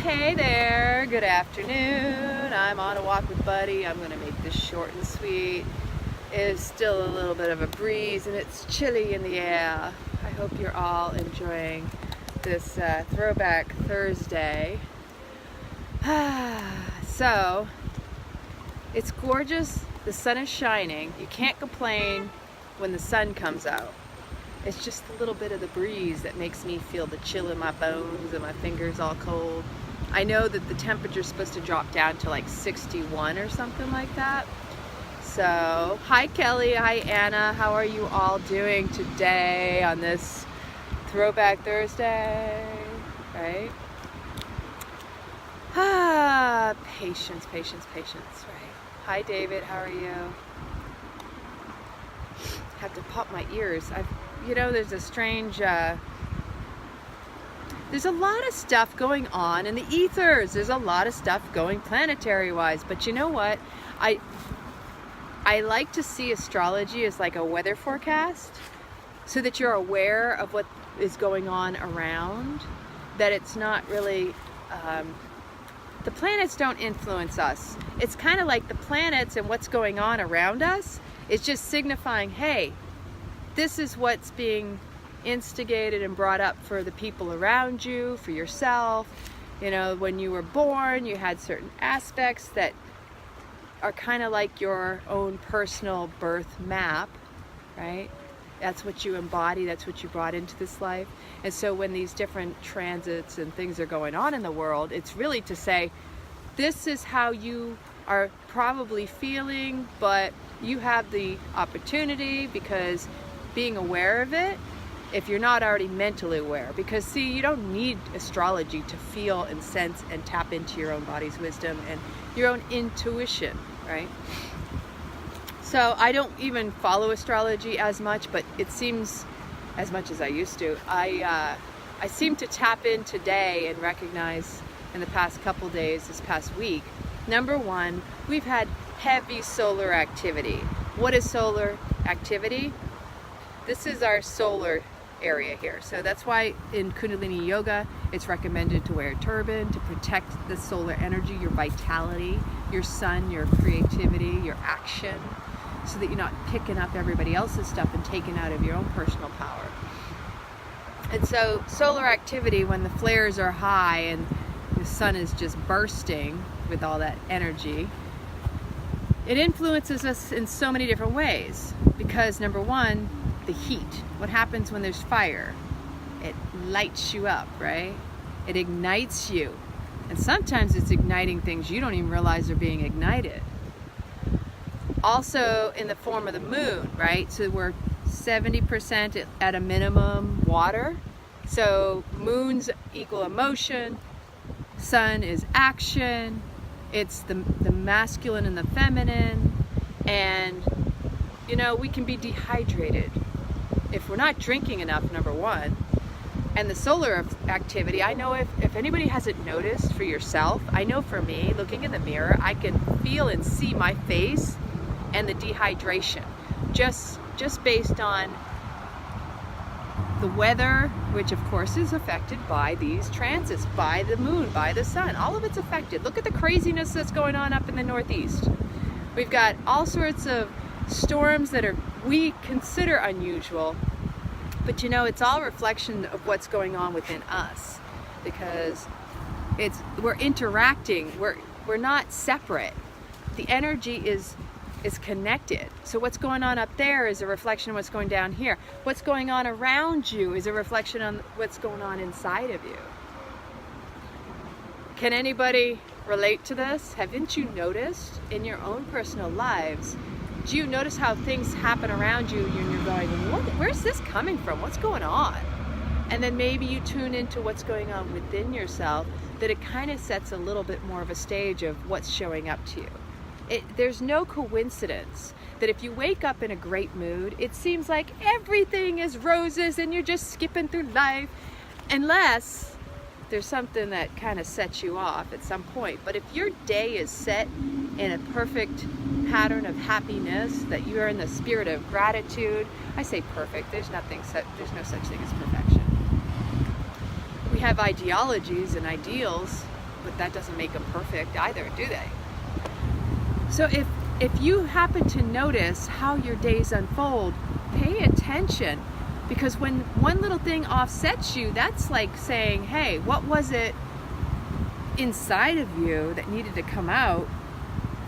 Hey there, good afternoon. I'm on a walk with Buddy. I'm going to make this short and sweet. It is still a little bit of a breeze and it's chilly in the air. I hope you're all enjoying this Throwback Thursday. So, it's gorgeous. The sun is shining. You can't complain when the sun comes out. It's just a little bit of the breeze that makes me feel the chill in my bones and my fingers all cold. I know that the temperature's supposed to drop down to like 61 or something like that. So, hi Kelly, hi Anna, how are you all doing today on this Throwback Thursday, right? Patience, right? Hi David, how are you? Have to pop my ears. There's a strange, there's a lot of stuff going on in the ethers. There's a lot of stuff going planetary-wise. But you know what? I like to see astrology as like a weather forecast so that you're aware of what is going on around. That it's not really, the planets don't influence us. It's kind of like the planets and what's going on around us is just signifying, hey, this is what's being instigated and brought up for the people around you, for yourself. You know, when you were born, you had certain aspects that are kind of like your own personal birth map, right? That's what you embody, that's what you brought into this life. And so when these different transits and things are going on in the world, it's really to say, this is how you are probably feeling, but you have the opportunity because being aware of it, if you're not already mentally aware, because see, you don't need astrology to feel and sense and tap into your own body's wisdom and your own intuition, right? So I don't even follow astrology as much, but it seems, as much as I used to, I seem to tap in today and recognize in the past couple days, this past week, number one, we've had heavy solar activity. What is solar activity? This is our solar area here. So that's why in Kundalini Yoga, it's recommended to wear a turban to protect the solar energy, your vitality, your sun, your creativity, your action, so that you're not picking up everybody else's stuff and taking out of your own personal power. And so solar activity, when the flares are high and the sun is just bursting with all that energy, it influences us in so many different ways. Because number one, the heat. What happens when there's fire? It lights you up, right? It ignites you. And sometimes it's igniting things you don't even realize are being ignited. Also in the form of the moon, right? So we're 70% at a minimum water. So moons equal emotion. Sun is action. It's the masculine and the feminine. And, we can be dehydrated if we're not drinking enough, number one. And the solar activity, I know if anybody hasn't noticed for yourself, I know for me, looking in the mirror, I can feel and see my face and the dehydration. Just based on the weather, which of course is affected by these transits, by the moon, by the sun. All of it's affected. Look at the craziness that's going on up in the Northeast. We've got all sorts of storms that we consider unusual, but it's all reflection of what's going on within us, because we're interacting, we're not separate. The energy is connected. So what's going on up there is a reflection of what's going down here. What's going on around you is a reflection on what's going on inside of you. Can anybody relate to this? Haven't you noticed in your own personal lives? Do you notice how things happen around you and you're going, where's this coming from? What's going on? And then maybe you tune into what's going on within yourself, that it kind of sets a little bit more of a stage of what's showing up to you. There's no coincidence that if you wake up in a great mood, it seems like everything is roses and you're just skipping through life, unless there's something that kind of sets you off at some point. But if your day is set in a perfect pattern of happiness, that you are in the spirit of gratitude, I say perfect, there's no such thing as perfection. We have ideologies and ideals, but that doesn't make them perfect either, do they? So if you happen to notice how your days unfold, pay attention, because when one little thing offsets you, that's like saying, hey, what was it inside of you that needed to come out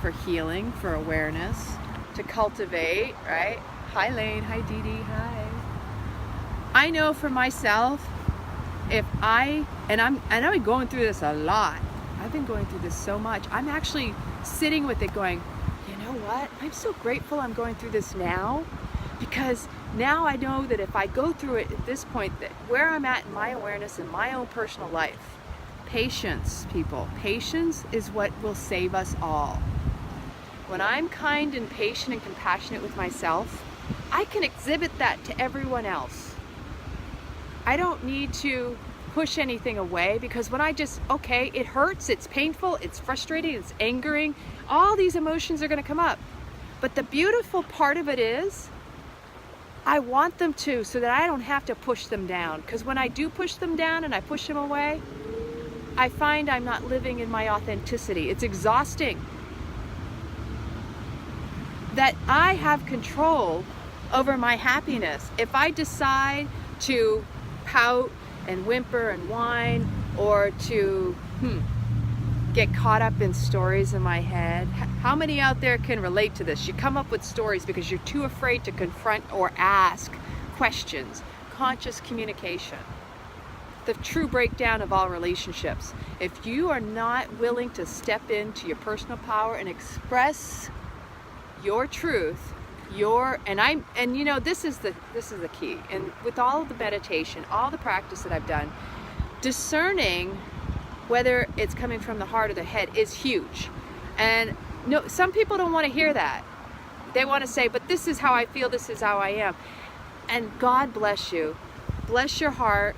for healing, for awareness, to cultivate, right? Hi Lane, hi Dee Dee, hi. I know for myself, and I'm going through this a lot. I've been going through this so much. I'm actually sitting with it going, you know what? I'm so grateful I'm going through this now, because now I know that if I go through it at this point, that where I'm at in my awareness in my own personal life, patience, people, patience is what will save us all. When I'm kind and patient and compassionate with myself, I can exhibit that to everyone else. I don't need to push anything away, because when I just, okay, it hurts, it's painful, it's frustrating, it's angering, all these emotions are going to come up. But the beautiful part of it is, I want them to, so that I don't have to push them down. Because when I do push them down and I push them away, I find I'm not living in my authenticity. It's exhausting. That I have control over my happiness. If I decide to pout and whimper and whine, or to get caught up in stories in my head. How many out there can relate to this? You come up with stories because you're too afraid to confront or ask questions. Conscious communication. The true breakdown of all relationships. If you are not willing to step into your personal power and express your truth, and you know, this is the key. And with all of the meditation, all the practice that I've done, discerning whether it's coming from the heart or the head is huge. And no, some people don't want to hear that. They want to say, but this is how I feel, this is how I am. And God bless you. Bless your heart,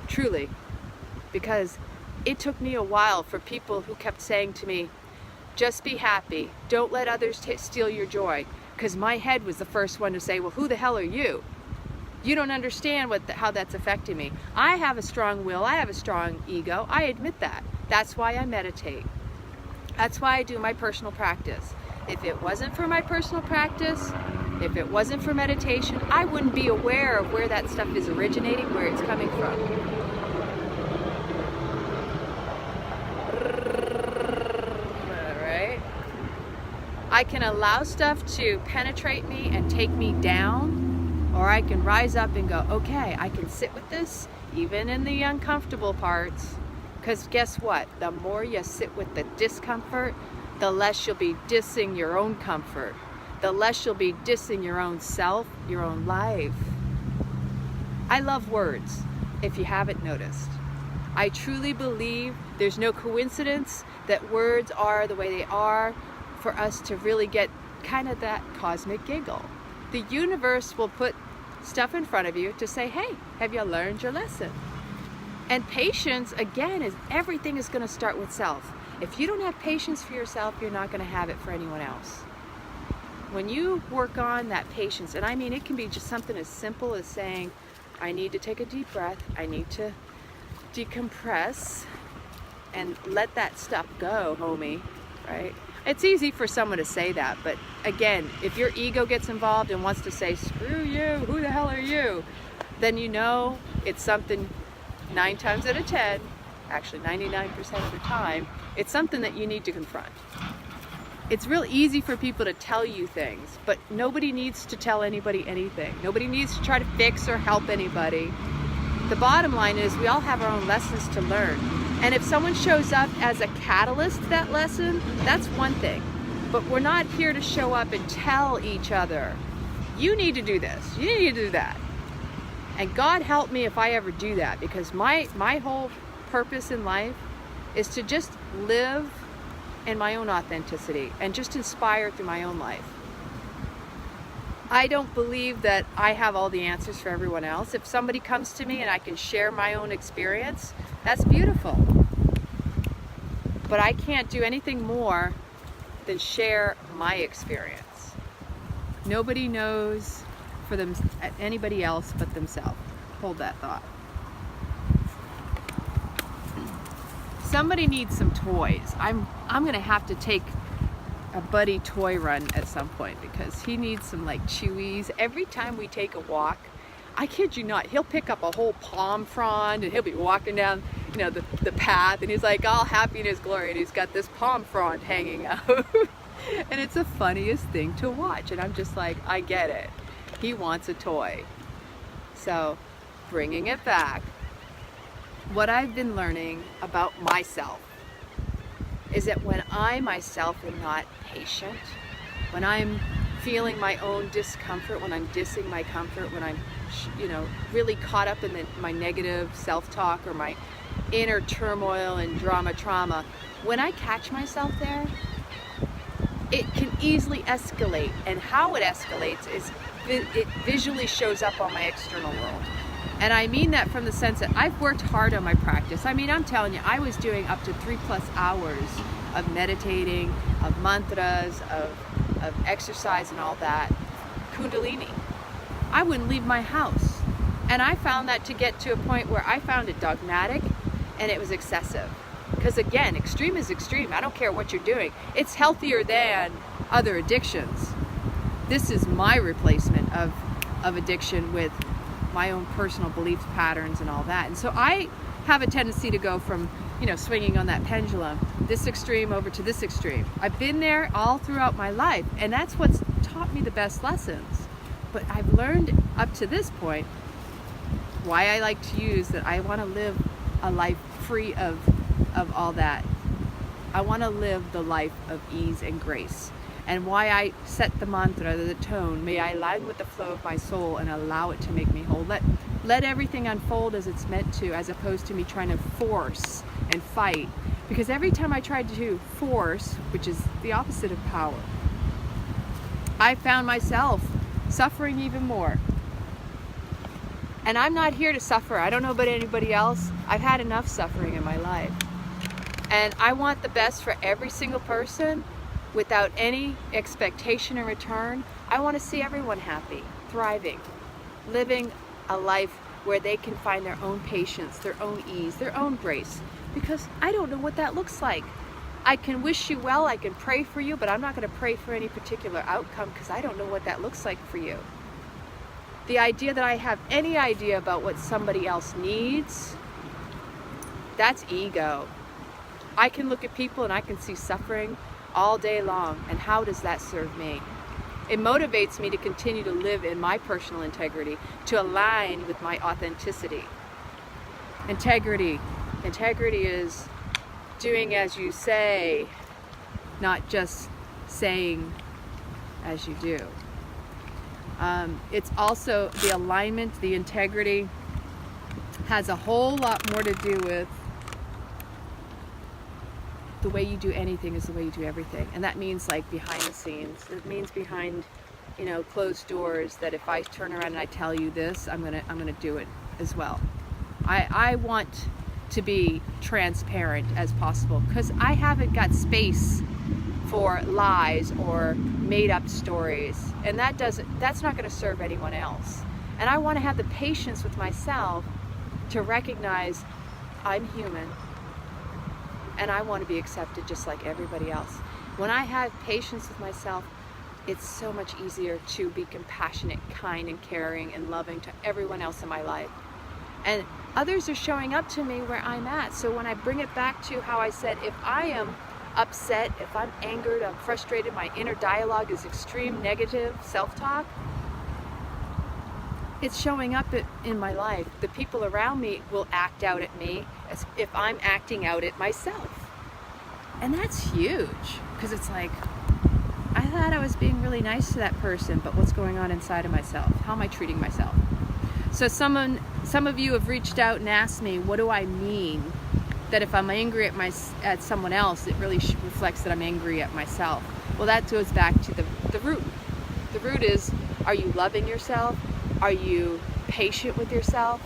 truly. Because it took me a while for people who kept saying to me, just be happy. Don't let others steal your joy. Because my head was the first one to say, well, who the hell are you? You don't understand how that's affecting me. I have a strong will. I have a strong ego. I admit that. That's why I meditate. That's why I do my personal practice. If it wasn't for my personal practice, if it wasn't for meditation, I wouldn't be aware of where that stuff is originating, where it's coming from. Right? I can allow stuff to penetrate me and take me down, or I can rise up and go, okay, I can sit with this, even in the uncomfortable parts. Because guess what? The more you sit with the discomfort, the less you'll be dissing your own comfort. The less you'll be dissing your own self, your own life. I love words, if you haven't noticed. I truly believe there's no coincidence that words are the way they are for us to really get kind of that cosmic giggle. The universe will put stuff in front of you to say, hey, have you learned your lesson? And patience, again, is everything is going to start with self. If you don't have patience for yourself, you're not going to have it for anyone else. When you work on that patience, and I mean, it can be just something as simple as saying, I need to take a deep breath, I need to decompress and let that stuff go, homie, right? It's easy for someone to say that, but again, if your ego gets involved and wants to say, screw you, who the hell are you? Then you know it's something 9 times out of 10, actually 99% of the time, it's something that you need to confront. It's real easy for people to tell you things, but nobody needs to tell anybody anything. Nobody needs to try to fix or help anybody. The bottom line is we all have our own lessons to learn. And if someone shows up as a catalyst to that lesson, that's one thing. But we're not here to show up and tell each other, you need to do this, you need to do that. And God help me if I ever do that, because my whole purpose in life is to just live in my own authenticity and just inspire through my own life. I don't believe that I have all the answers for everyone else. If somebody comes to me and I can share my own experience, that's beautiful. But I can't do anything more than share my experience. Nobody knows for anybody else but themselves. Hold that thought. somebody needs some toys. I'm gonna have to take a buddy toy run at some point because he needs some like chewies. Every time we take a walk, I kid you not, he'll pick up a whole palm frond and he'll be walking down, you know, the path, and he's like all happy in his glory, and he's got this palm frond hanging out. And it's the funniest thing to watch, and I'm just like, I get it. He wants a toy. So, bringing it back, what I've been learning about myself is that when I myself am not patient, when I'm feeling my own discomfort, when I'm dissing my comfort, when I'm, you know, really caught up in my negative self-talk or my inner turmoil and trauma, when I catch myself there, it can easily escalate. And how it escalates is it visually shows up on my external world. And I mean that from the sense that I've worked hard on my practice. I mean, I'm telling you, I was doing up to 3+ hours of meditating, of mantras, of exercise and all that, Kundalini. I wouldn't leave my house. And I found that to get to a point where I found it dogmatic and it was excessive. Because again, extreme is extreme. I don't care what you're doing. It's healthier than other addictions. This is my replacement of addiction with my own personal belief patterns and all that. And so I have a tendency to go from, you know, swinging on that pendulum, this extreme over to this extreme. I've been there all throughout my life, and that's what's taught me the best lessons. But I've learned up to this point why I like to use that I want to live a life free of all that. I want to live the life of ease and grace. And why I set the mantra, the tone, may I align with the flow of my soul and allow it to make me whole. Let everything unfold as it's meant to, as opposed to me trying to force and fight. Because every time I tried to force, which is the opposite of power, I found myself suffering even more. And I'm not here to suffer. I don't know about anybody else. I've had enough suffering in my life. And I want the best for every single person without any expectation in return. I want to see everyone happy, thriving, living a life where they can find their own patience, their own ease, their own grace. Because I don't know what that looks like. I can wish you well, I can pray for you, but I'm not going to pray for any particular outcome because I don't know what that looks like for you. The idea that I have any idea about what somebody else needs, that's ego. I can look at people and I can see suffering all day long, and how does that serve me? It motivates me to continue to live in my personal integrity, to align with my authenticity. Integrity is doing as you say, not just saying as you do. It's also the alignment, the integrity has a whole lot more to do with the way you do anything is the way you do everything. And that means like behind the scenes. It means behind, you know, closed doors, that if I turn around and I tell you this, I'm gonna do it as well. I want to be transparent as possible because I haven't got space for lies or made up stories. And that's not gonna serve anyone else. And I wanna have the patience with myself to recognize I'm human. And I want to be accepted just like everybody else. When I have patience with myself, it's so much easier to be compassionate, kind, and caring and loving to everyone else in my life. And others are showing up to me where I'm at. So when I bring it back to how I said, if I am upset, if I'm angered, I'm frustrated, my inner dialogue is extreme negative self-talk, it's showing up in my life. The people around me will act out at me as if I'm acting out at myself. And that's huge, because it's like, I thought I was being really nice to that person, but what's going on inside of myself? How am I treating myself? So some of you have reached out and asked me, what do I mean that if I'm angry at someone else, it really reflects that I'm angry at myself? Well, that goes back to the root. The root is, are you loving yourself? Are you patient with yourself?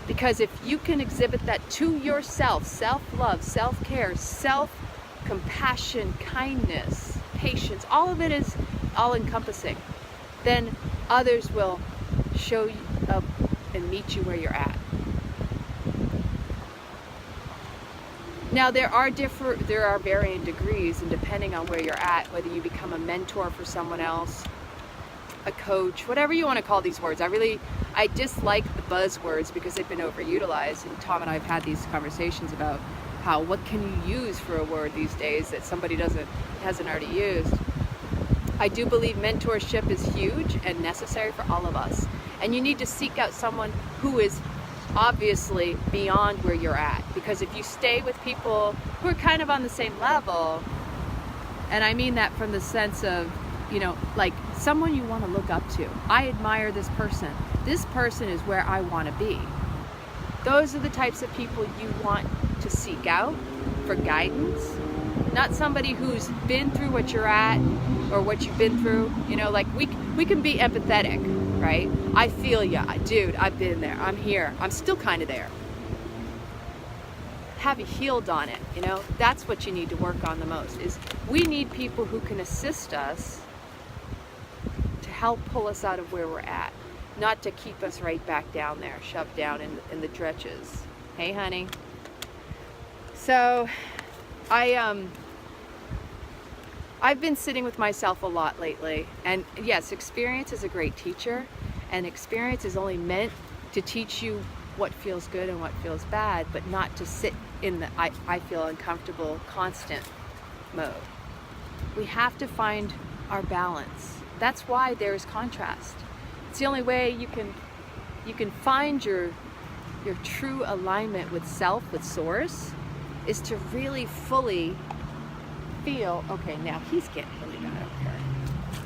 Because if you can exhibit that to yourself, self-love, self-care, self-compassion, kindness, patience, all of it is all-encompassing, then others will show you up and meet you where you're at. Now there are varying degrees, and depending on where you're at, whether you become a mentor for someone else, a coach, whatever you want to call these words. I dislike the buzzwords because they've been overutilized, and Tom and I have had these conversations about what can you use for a word these days that somebody hasn't already used. I do believe mentorship is huge and necessary for all of us, and you need to seek out someone who is obviously beyond where you're at, because if you stay with people who are kind of on the same level, and I mean that from the sense of, like someone you want to look up to. I admire this person. This person is where I want to be. Those are the types of people you want to seek out for guidance, not somebody who's been through what you're at or what you've been through. Like we can be empathetic, right? I feel ya, dude, I've been there, I'm here, I'm still kind of there. Have you healed on it? That's what you need to work on the most, is we need people who can assist us to help pull us out of where we're at, not to keep us right back down there, shoved down in the trenches. Hey, honey. So I've been sitting with myself a lot lately, and yes, experience is a great teacher, and experience is only meant to teach you what feels good and what feels bad, but not to sit in the I feel uncomfortable constant mode. We have to find our balance. That's why there is contrast. It's the only way you can find your true alignment with self, with source, is to really fully feel, okay, now he's getting really bad up here.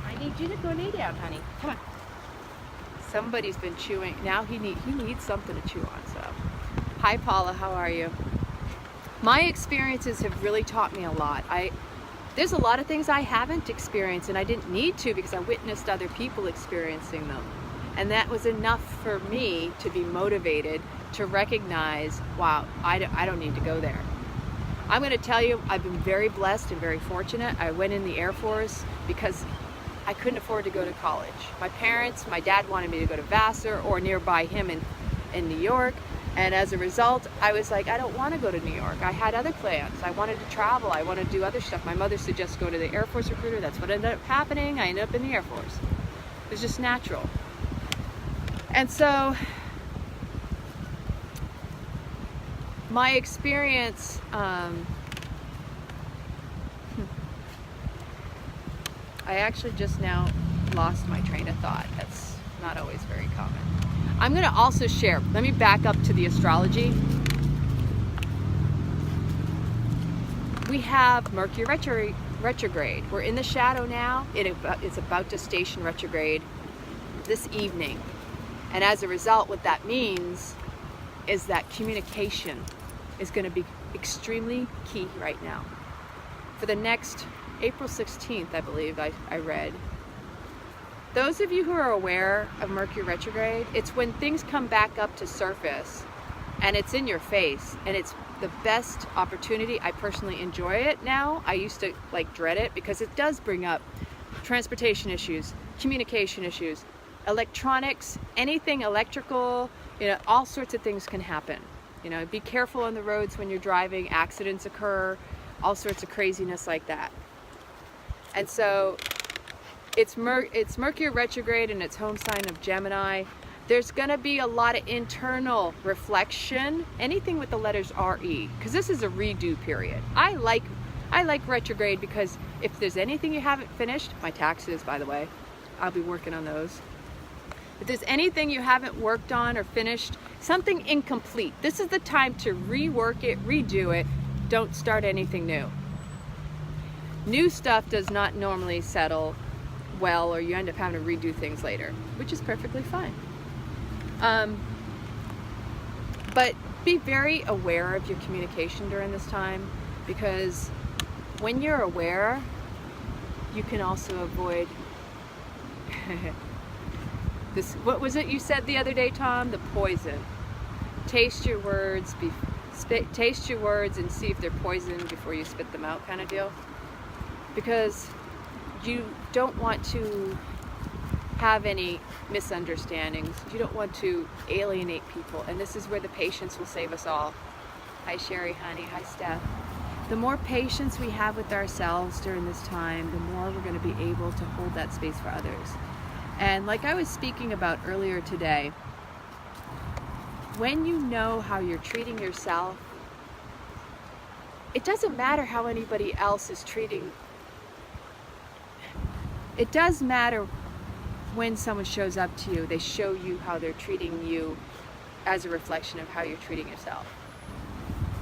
I need you to go lay down, honey. Come on. Somebody's been chewing. Now he needs something to chew on. So, hi Paula, how are you? My experiences have really taught me a lot. There's a lot of things I haven't experienced, and I didn't need to because I witnessed other people experiencing them. And that was enough for me to be motivated to recognize, wow, I don't need to go there. I'm going to tell you, I've been very blessed and very fortunate. I went in the Air Force because I couldn't afford to go to college. My dad wanted me to go to Vassar or nearby him in New York. And as a result, I was like, I don't want to go to New York. I had other plans. I wanted to travel. I wanted to do other stuff. My mother suggested go to the Air Force recruiter. That's what ended up happening. I ended up in the Air Force. It was just natural. And so my experience, I actually just now lost my train of thought. That's not always very common. I'm going to also share, let me back up to the astrology. We have Mercury retrograde. We're in the shadow now. It's about to station retrograde this evening. And as a result, what that means is that communication is going to be extremely key right now. For the next April 16th, I believe I read. Those of you who are aware of Mercury retrograde, it's when things come back up to surface and it's in your face, and it's the best opportunity. I personally enjoy it now. I used to dread it because it does bring up transportation issues, communication issues, electronics, anything electrical, all sorts of things can happen. Be careful on the roads when you're driving, accidents occur, all sorts of craziness like that. And so it's Mercury retrograde in its home sign of Gemini. There's going to be a lot of internal reflection, anything with the letters RE, because this is a redo period. I like retrograde because if there's anything you haven't finished, my taxes, by the way, I'll be working on those. If there's anything you haven't worked on or finished, something incomplete, this is the time to rework it, redo it. Don't start anything new. New stuff does not normally settle well, or you end up having to redo things later, which is perfectly fine. But be very aware of your communication during this time, because when you're aware, you can also avoid this. What was it you said the other day, Tom? The poison. Taste your words. Taste your words and see if they're poison before you spit them out, kind of deal. Because you don't want to have any misunderstandings. You don't want to alienate people, and this is where the patience will save us all. Hi Sherry, honey. Hi Steph. The more patience we have with ourselves during this time, the more we're going to be able to hold that space for others. And like I was speaking about earlier today, when you know how you're treating yourself, it doesn't matter how anybody else is treating. It does matter when someone shows up to you, they show you how they're treating you as a reflection of how you're treating yourself.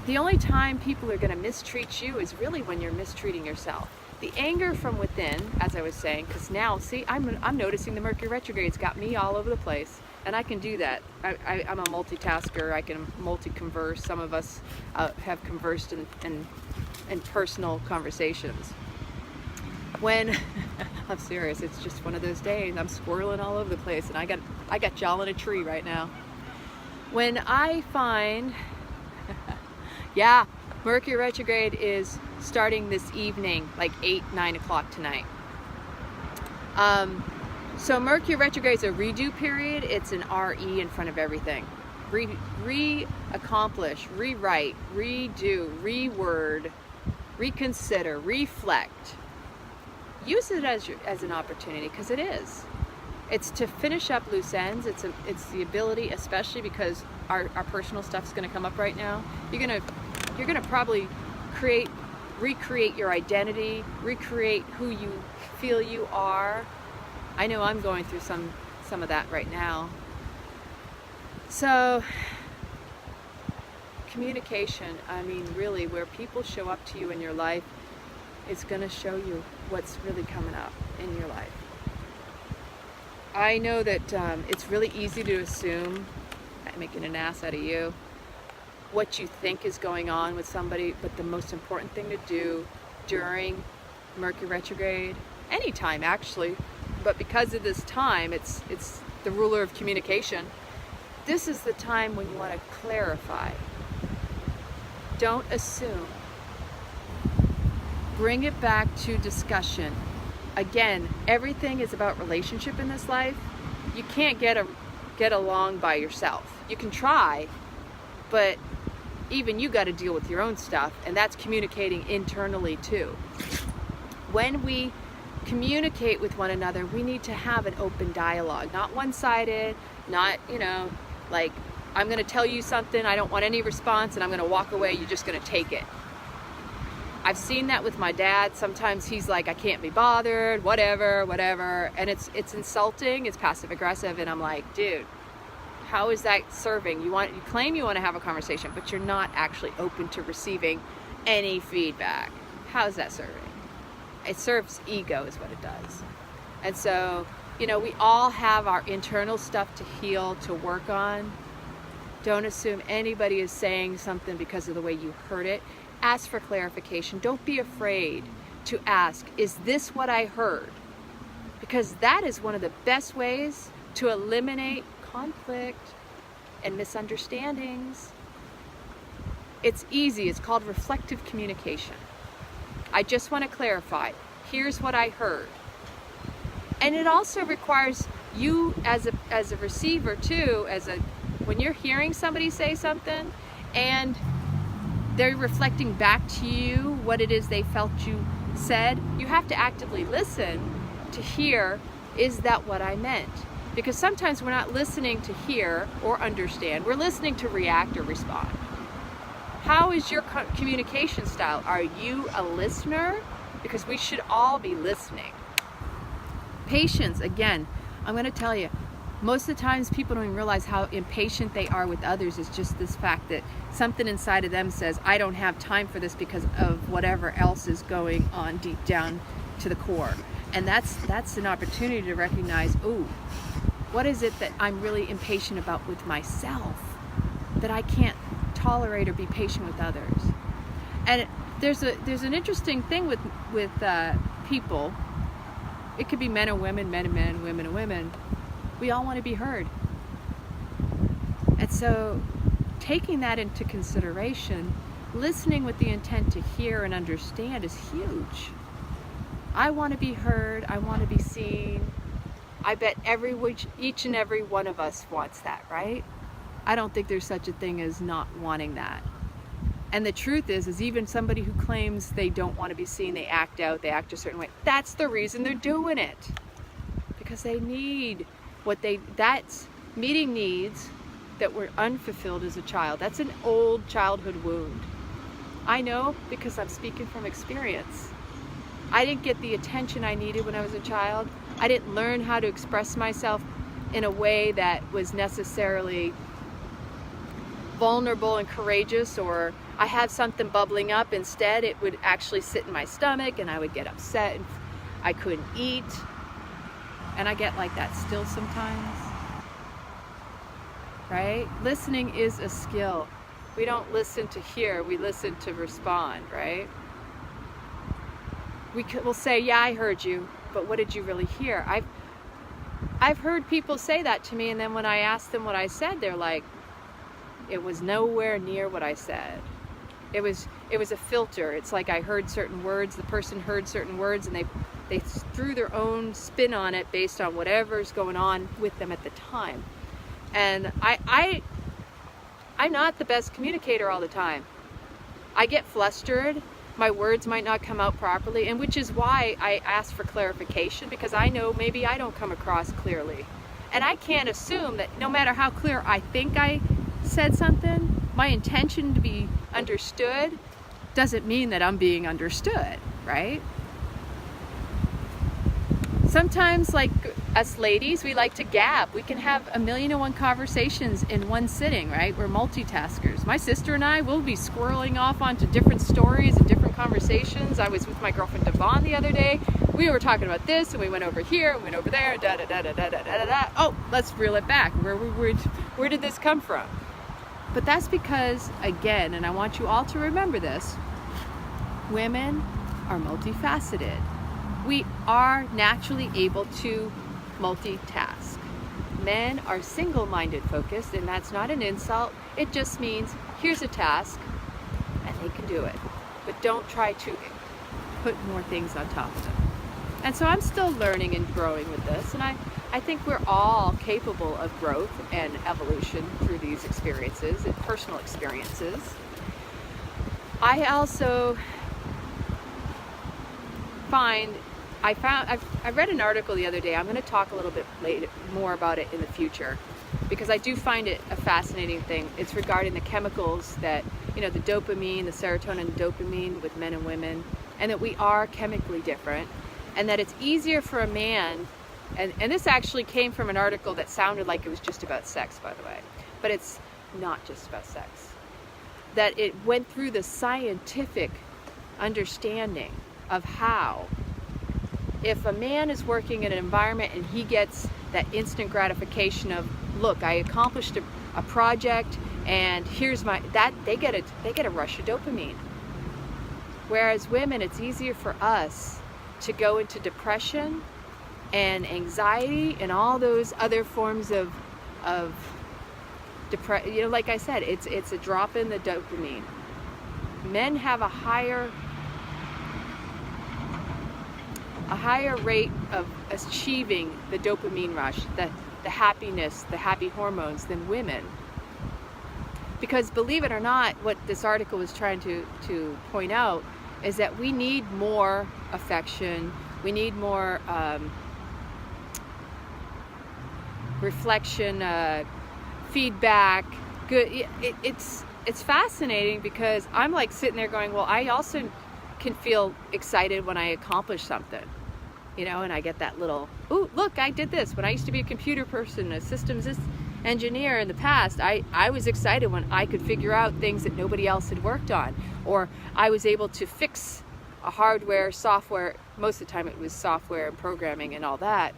The only time people are going to mistreat you is really when you're mistreating yourself. The anger from within, as I was saying, because now, see, I'm noticing the Mercury retrograde's got me all over the place, and I can do that. I'm a multitasker. I can multi-converse. Some of us have conversed in personal conversations. When I'm serious, it's just one of those days. I'm squirreling all over the place, and I got y'all in a tree right now. When I find, yeah, Mercury retrograde is starting this evening, like 8-9 o'clock tonight. So Mercury retrograde is a redo period. It's an RE in front of everything. Accomplish, rewrite, redo, reword, reconsider, reflect. Use it as an opportunity, because it is. It's to finish up loose ends. It's the ability, especially because our personal stuff is going to come up right now. You're gonna probably recreate your identity, recreate who you feel you are. I know I'm going through some of that right now. So communication, I mean, really, where people show up to you in your life, it's going to show you what's really coming up in your life. I know that it's really easy to assume, I'm making an ass out of you, what you think is going on with somebody, but the most important thing to do during Mercury retrograde, anytime actually, but because of this time, it's the ruler of communication. This is the time when you want to clarify. Don't assume. Bring it back to discussion. Again, everything is about relationship in this life. You can't get along by yourself. You can try, but even you got to deal with your own stuff, and that's communicating internally too. When we communicate with one another, we need to have an open dialogue, not one-sided, not, like, I'm going to tell you something, I don't want any response, and I'm going to walk away, you're just going to take it. I've seen that with my dad. Sometimes he's like, I can't be bothered, whatever, and it's insulting, it's passive aggressive, and I'm like, dude, how is that serving? You claim you want to have a conversation, but you're not actually open to receiving any feedback. How is that serving? It serves ego is what it does. And so, we all have our internal stuff to heal, to work on. Don't assume anybody is saying something because of the way you heard it. Ask for clarification. Don't be afraid to ask, is this what I heard? Because that is one of the best ways to eliminate conflict and misunderstandings. It's easy. It's called reflective communication. I just want to clarify. Here's what I heard. And it also requires you as a receiver too, when you're hearing somebody say something and they're reflecting back to you what it is they felt you said, you have to actively listen to hear, is that what I meant? Because sometimes we're not listening to hear or understand, we're listening to react or respond. How is your communication style? Are you a listener? Because we should all be listening. Patience, again, I'm going to tell you, most of the times people don't even realize how impatient they are with others. Is just this fact that something inside of them says, I don't have time for this because of whatever else is going on deep down to the core. And that's an opportunity to recognize, ooh, what is it that I'm really impatient about with myself that I can't tolerate or be patient with others? And there's an interesting thing with people. It could be men and women, men and men, women and women. We all want to be heard. And so taking that into consideration, listening with the intent to hear and understand is huge. I want to be heard. I want to be seen. I bet each and every one of us wants that, right? I don't think there's such a thing as not wanting that. And the truth is even somebody who claims they don't want to be seen, they act out, they act a certain way, that's the reason they're doing it. Because they need that's meeting needs that were unfulfilled as a child. That's an old childhood wound. I know because I'm speaking from experience. I didn't get the attention I needed when I was a child. I didn't learn how to express myself in a way that was necessarily vulnerable and courageous, or I had something bubbling up. Instead, it would actually sit in my stomach and I would get upset and I couldn't eat. And I get like that still sometimes. Right? Listening is a skill. We don't listen to hear, we listen to respond, right? We'll say, yeah, I heard you, but what did you really hear? I've heard people say that to me, and then when I ask them what I said, they're like, it was nowhere near what I said. It was a filter. It's like I heard certain words, the person heard certain words, and they threw their own spin on it based on whatever's going on with them at the time. And I'm not the best communicator all the time. I get flustered. My words might not come out properly, and which is why I ask for clarification, because I know maybe I don't come across clearly. And I can't assume that no matter how clear I think I said something, my intention to be understood doesn't mean that I'm being understood, right? Sometimes, like us ladies, we like to gab. We can have 1,000,001 conversations in one sitting, right? We're multitaskers. My sister and I will be squirreling off onto different stories and different conversations. I was with my girlfriend Devon the other day. We were talking about this, and we went over here, and went over there, da da da da da da da da. Oh, let's reel it back. Where did this come from? But that's because, again, and I want you all to remember this, women are multifaceted. We are naturally able to multitask. Men are single-minded focused, and that's not an insult. It just means here's a task and they can do it. But don't try to put more things on top of them. And so I'm still learning and growing with this, and I think we're all capable of growth and evolution through these experiences and personal experiences. I also I read an article the other day. I'm going to talk a little bit more about it in the future, because I do find it a fascinating thing. It's regarding the chemicals that, the dopamine, the serotonin and dopamine with men and women, and that we are chemically different, and that it's easier for a man, and this actually came from an article that sounded like it was just about sex, by the way, but it's not just about sex. That it went through the scientific understanding of how, if a man is working in an environment and he gets that instant gratification of, look, I accomplished a project and here's they get a rush of dopamine. Whereas women, it's easier for us to go into depression and anxiety and all those other forms of depression. Like I said, it's a drop in the dopamine. Men have a higher rate of achieving the dopamine rush, the happiness, the happy hormones than women. Because believe it or not, what this article was trying to point out is that we need more affection, we need more reflection, feedback. Good. It's fascinating, because I'm like sitting there going, well, I also can feel excited when I accomplish something, and I get that little, ooh, look, I did this. When I used to be a computer person, a systems engineer in the past, I was excited when I could figure out things that nobody else had worked on, or I was able to fix a hardware, software. Most of the time it was software and programming and all that.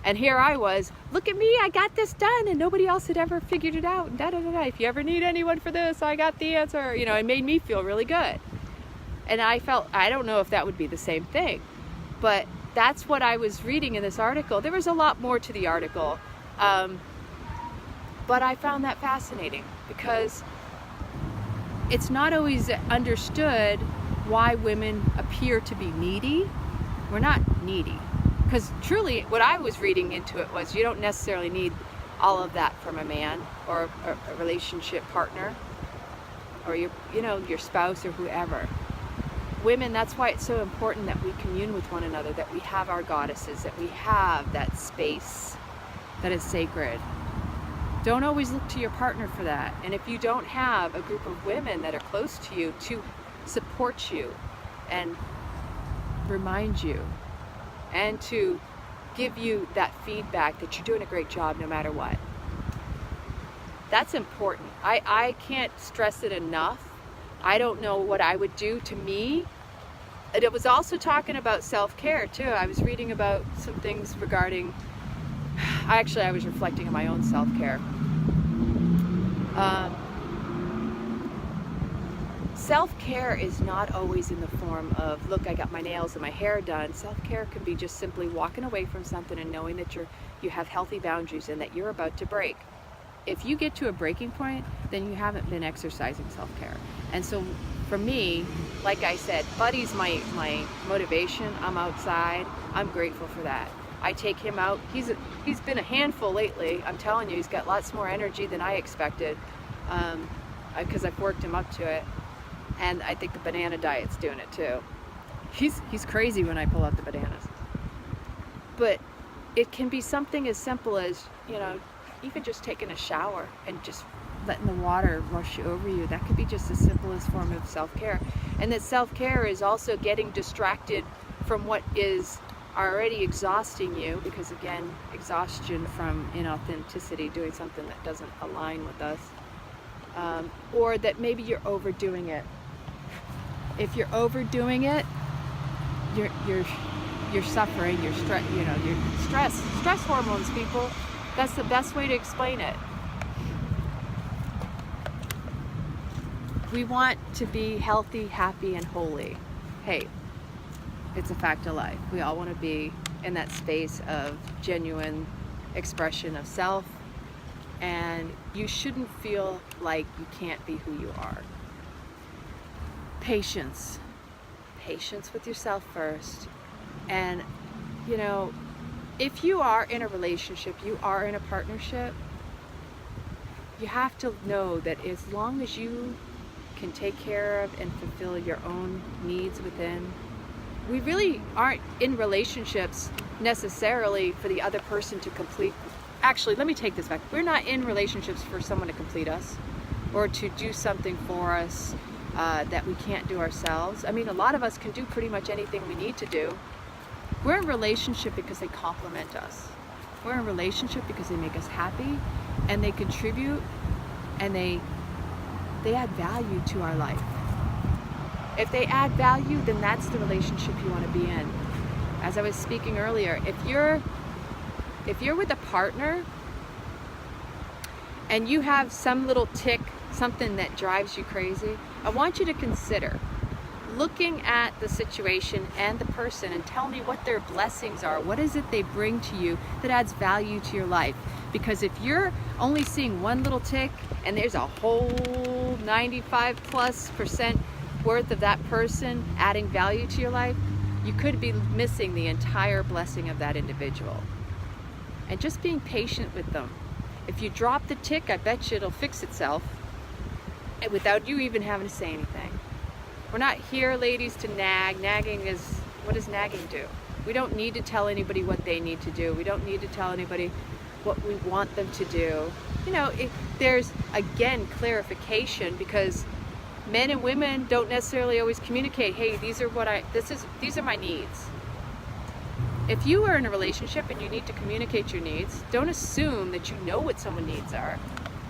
And here I was, look at me, I got this done, and nobody else had ever figured it out. Da, da, da, da. If you ever need anyone for this, I got the answer. It made me feel really good. And I don't know if that would be the same thing, but that's what I was reading in this article. There was a lot more to the article, but I found that fascinating, because it's not always understood why women appear to be needy. We're not needy, because truly what I was reading into it was, you don't necessarily need all of that from a man or a relationship partner. or your, you know, your spouse or whoever. Women, that's why it's so important that we commune with one another, that we have our goddesses, that we have that space that is sacred. Don't always look to your partner for that. And if you don't have a group of women that are close to you to support you and remind you and to give you that feedback that you're doing a great job no matter what, that's important. I can't stress it enough. I don't know what I would do to me. And it was also talking about self-care too. I was reading about some things regarding, actually I was reflecting on my own self-care. Self-care is not always in the form of, look, I got my nails and my hair done. Self-care can be just simply walking away from something and knowing that you have healthy boundaries and that you're about to break. If you get to a breaking point, then you haven't been exercising self-care. And so for me, like I said, Buddy's my motivation. I'm outside. I'm grateful for that. I take him out. He's been a handful lately. I'm telling you, he's got lots more energy than I expected, because I've worked him up to it. And I think the banana diet's doing it too. He's crazy when I pull out the bananas. But it can be something as simple as, you know, even just taking a shower and just letting the water rush over you. That could be just the simplest form of self-care. And that self-care is also getting distracted from what is already exhausting you, because again, exhaustion from inauthenticity, doing something that doesn't align with us, or that maybe you're overdoing it. If you're overdoing it, you're suffering. You're stress hormones, people. That's the best way to explain it. We want to be healthy, happy, and holy. Hey, it's a fact of life. We all want to be in that space of genuine expression of self, and you shouldn't feel like you can't be who you are. Patience. Patience with yourself first. And, you know, if you are in a relationship, you are in a partnership, you have to know that as long as you can take care of and fulfill your own needs within, we really aren't in relationships necessarily for the other person to complete. Actually, let me take this back. We're not in relationships for someone to complete us or to do something for us that we can't do ourselves. I mean, a lot of us can do pretty much anything we need to do. We're in a relationship because they complement us. We're in a relationship because they make us happy and they contribute and they add value to our life. If they add value, then that's the relationship you want to be in. As I was speaking earlier, if you're with a partner and you have some little tick, something that drives you crazy, I want you to consider looking at the situation and the person and tell me what their blessings are. What is it they bring to you that adds value to your life? Because if you're only seeing one little tick and there's a whole 95+% worth of that person adding value to your life, you could be missing the entire blessing of that individual. And just being patient with them. If you drop the tick, I bet you it'll fix itself and without you even having to say anything. We're not here, ladies, to nag. Nagging is, what does nagging do? We don't need to tell anybody what they need to do. We don't need to tell anybody what we want them to do. You know, there's, again, clarification, because men and women don't necessarily always communicate, hey, these are my needs. If you are in a relationship and you need to communicate your needs, don't assume that you know what someone's needs are,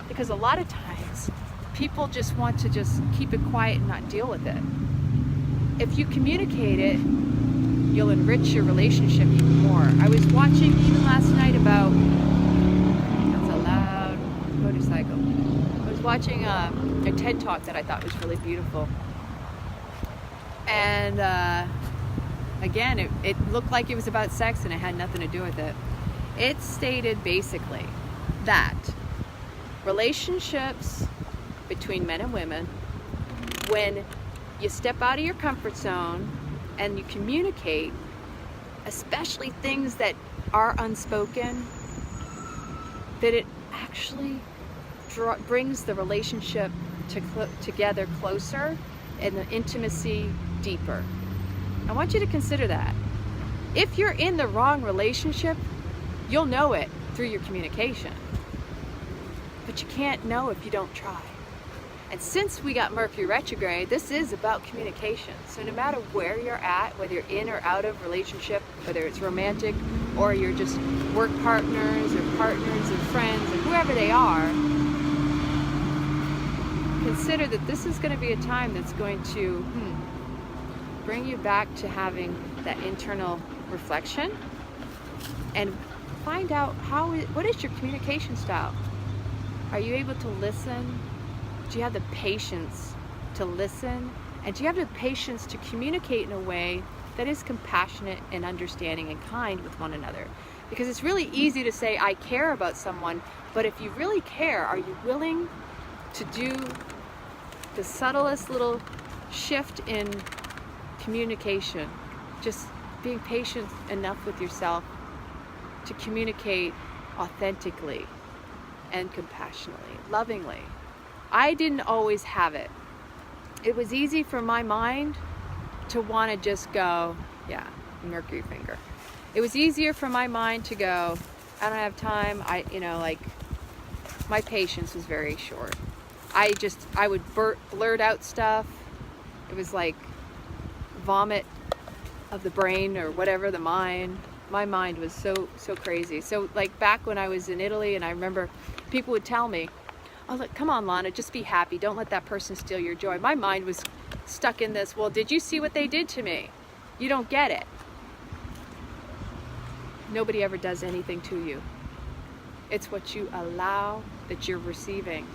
because a lot of times people just want to just keep it quiet and not deal with it. If you communicate it, you'll enrich your relationship even more. I was watching even last night about, that's a loud motorcycle. I was watching a TED Talk that I thought was really beautiful. And again, it looked like it was about sex and it had nothing to do with it. It stated basically that relationships between men and women, when you step out of your comfort zone and you communicate, especially things that are unspoken, that it actually brings the relationship together closer and the intimacy deeper. I want you to consider that. If you're in the wrong relationship, you'll know it through your communication. But you can't know if you don't try. And since we got Mercury retrograde, this is about communication. So no matter where you're at, whether you're in or out of relationship, whether it's romantic or you're just work partners or partners and friends and whoever they are, consider that this is going to be a time that's going to bring you back to having that internal reflection and find out what is your communication style. Are you able to listen? Do you have the patience to listen? And do you have the patience to communicate in a way that is compassionate and understanding and kind with one another? Because it's really easy to say, I care about someone, but if you really care, are you willing to do the subtlest little shift in communication? Just being patient enough with yourself to communicate authentically and compassionately, lovingly. I didn't always have it. It was easy for my mind to want to just go, yeah, Mercury finger. It was easier for my mind to go, I don't have time. My patience was very short. I would blurt out stuff. It was like vomit of the brain or whatever, the mind. My mind was so crazy. So like back when I was in Italy, and I remember people would tell me, oh, look, come on, Lana, just be happy. Don't let that person steal your joy. My mind was stuck in this, well, did you see what they did to me? You don't get it. Nobody ever does anything to you. It's what you allow that you're receiving.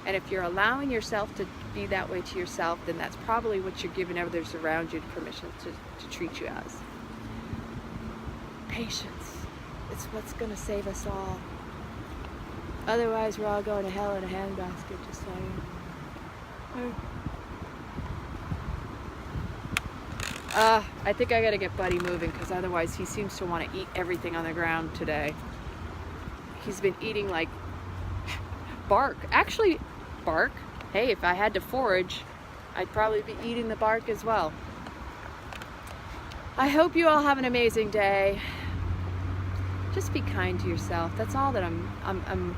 And if you're allowing yourself to be that way to yourself, then that's probably what you're giving others around you permission to treat you as. Patience. It's what's going to save us all. Otherwise, we're all going to hell in a handbasket, just saying. I think I gotta get Buddy moving, because otherwise he seems to want to eat everything on the ground today. He's been eating like bark. Actually, bark. Hey, if I had to forage, I'd probably be eating the bark as well. I hope you all have an amazing day. Just be kind to yourself. That's all that I'm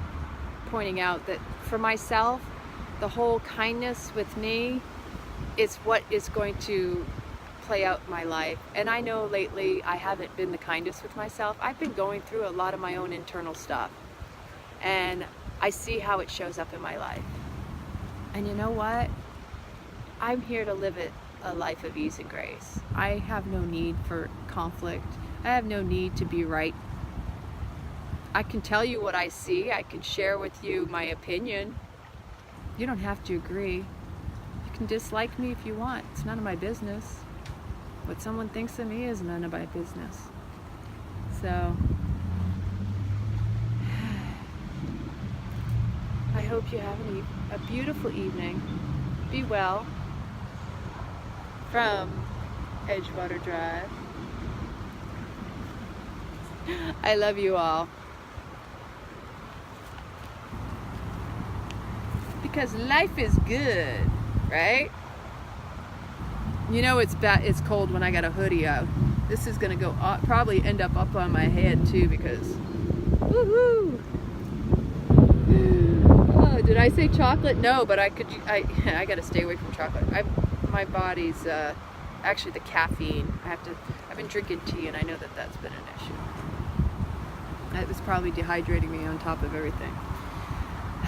pointing out, that for myself, the whole kindness with me is what is going to play out in my life. And I know lately I haven't been the kindest with myself. I've been going through a lot of my own internal stuff, and I see how it shows up in my life. And you know what? I'm here to live a life of ease and grace. I have no need for conflict. I have no need to be right. I can tell you what I see. I can share with you my opinion. You don't have to agree. You can dislike me if you want. It's none of my business. What someone thinks of me is none of my business. So, I hope you have a beautiful evening. Be well. From Edgewater Drive. I love you all. Because life is good, right? You know it's cold when I got a hoodie out. This is gonna go up, probably end up on my head too, because woohoo! Oh, did I say chocolate? No, but I gotta stay away from chocolate. My body's actually the caffeine. I've been drinking tea, and I know that's been an issue. It was probably dehydrating me on top of everything.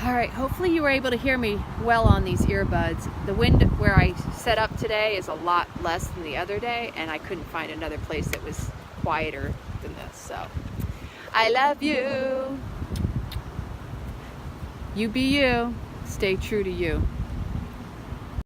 All right, hopefully you were able to hear me well on these earbuds. The wind where I set up today is a lot less than the other day, and I couldn't find another place that was quieter than this. So I love you. You be you. Stay true to you.